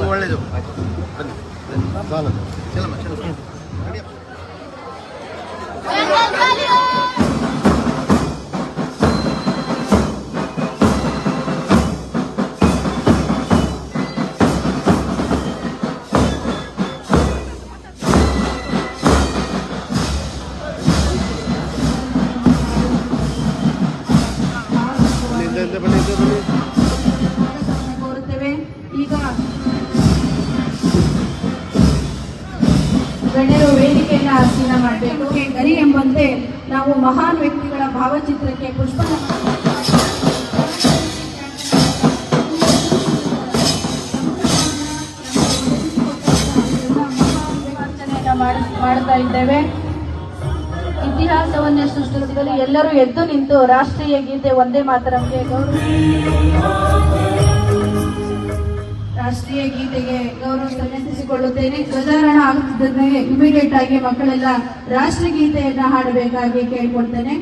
ಒಳ್ಳೇದು. ಈಗ ಗಣ್ಯರು ವೇದಿಕೆಯನ್ನು ಆಸೀನ ಮಾಡಬೇಕು. ಗರಿ ಎಂಬಂತೆ ನಾವು ಮಹಾನ್ ವ್ಯಕ್ತಿಗಳ ಭಾವಚಿತ್ರಕ್ಕೆ ಪುಷ್ಪ ಮಾಡ್ತಾ ಇದ್ದೇವೆ. ಇತಿಹಾಸವನ್ನೇ ಸೃಷ್ಟಿಸಿದಲ್ಲಿ ಎಲ್ಲರೂ ಎದ್ದು ನಿಂತು ರಾಷ್ಟ್ರೀಯ ಗೀತೆ ಒಂದೇ ಮಾತರಂಗೆ ರಾಷ್ಟ್ರೀಯ ಗೀತೆಗೆ ಗೌರವ ಸಲ್ಲಿಸಿಕೊಳ್ಳುತ್ತೇನೆ. ಧ್ವಜಾರೋಹಣ ಆಗುತ್ತಿದ್ದಂತೆ ಇಮಿಡಿಯೇಟ್ ಆಗಿ ಮಕ್ಕಳೆಲ್ಲ ರಾಷ್ಟ್ರೀಯ ಗೀತೆಯನ್ನ ಹಾಡಬೇಕಾಗಿ ಕೇಳಿಕೊಳ್ತೇನೆ.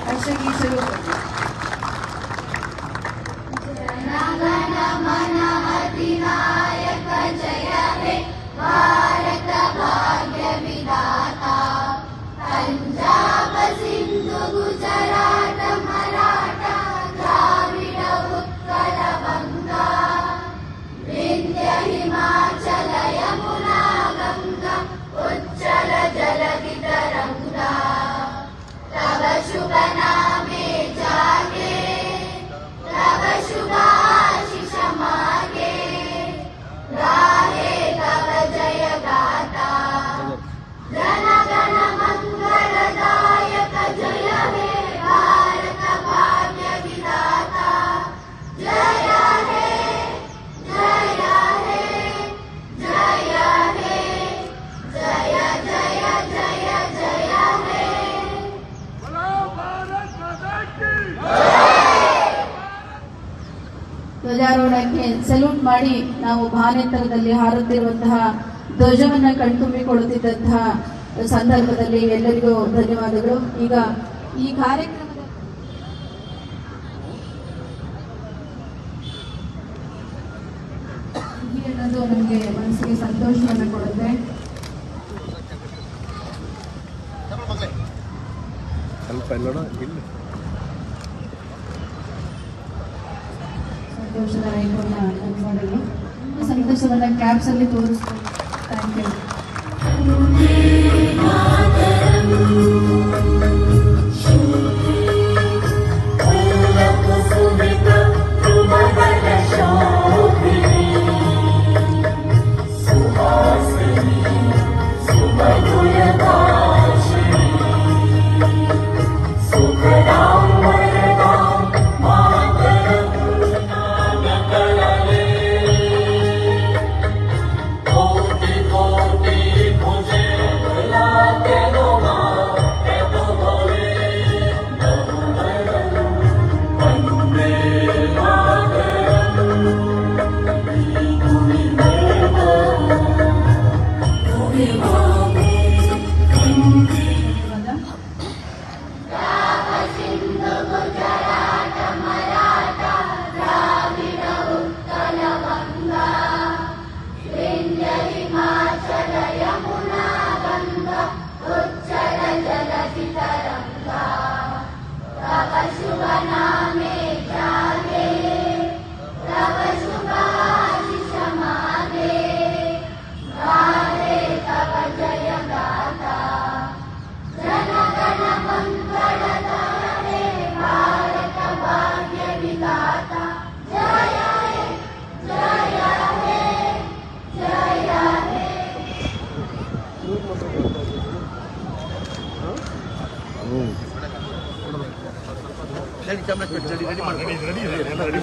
ರಾಷ್ಟ್ರಗೀತೆಗಳು ಭಾರತ ಭಾಗ್ಯ ವಿಧಾತ ಪಂಜಾಬ ಸಿಂಧು ಗುಜರಾಟ ಮರಾಠ ದ್ರಾವಿಡ ಉತ್ಕಲ ಬಂಗ ವಿಂಧ್ಯ ಹಿಮಾಚಲ ಯಮುನಾ ಗಂಗಾ ಉಜ್ಜಲ ಜಲಧಿ ತರಂಗ ತವ ಶುಭ ನಾಮೆ ಜಾಗೆ ತವ ಶುಭ ಆಶಿಷ ಮಾಗೆ गाहे तव जय गाथा जन गण मंगलदायक जय हे भारत भाग्य विधाता जय हे जय हे जय हे जय जय जय जय हे बोलो भारत माता की ಧ್ವಜಾರೋಹಣಕ್ಕೆ ಸಲ್ಯೂಟ್ ಮಾಡಿ ನಾವು ಭಾನೆತ್ತರದಲ್ಲಿ ಹಾರುತ್ತಿರುವಂತಹ ಧ್ವಜವನ್ನ ಕಣ್ತುಂಬಿಕೊಳ್ಳುತ್ತಿದ್ದಂತಹ ಸಂದರ್ಭದಲ್ಲಿ ಎಲ್ಲರಿಗೂ ಧನ್ಯವಾದಗಳು. ಈಗ ಈ ಕಾರ್ಯಕ್ರಮದ ಅನ್ನೋದು ನಮಗೆ ಮನಸ್ಸಿಗೆ ಸಂತೋಷವನ್ನು ಕೊಡುತ್ತೆ. ಸಂತೋಷದ ರೈತರನ್ನ ನೋಡಲು ಸಂತೋಷವನ್ನ ಕ್ಯಾಪ್ಸ್ ಅಲ್ಲಿ ತೋರಿಸ್ತಾರೆ. Thank you.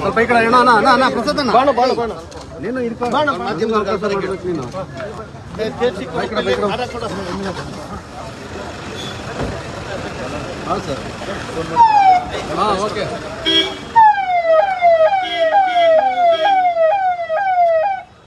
ಸ್ವಲ್ಪ ಈ ಕಡೆ ಅಣ್ಣ ಪ್ರಸಾದ್ ಅಣ್ಣ ಬಾಣ ಬಾಣ ಬಾಣ ನೀನು ಇರ್ಪ ಬಾಣ ಮಾಧ್ಯಮ ಕೆಲಸ ಮಾಡಬೇಕು ನೀನು ಹಾಂ ಸರ್ ಹಾಂ ಓಕೆ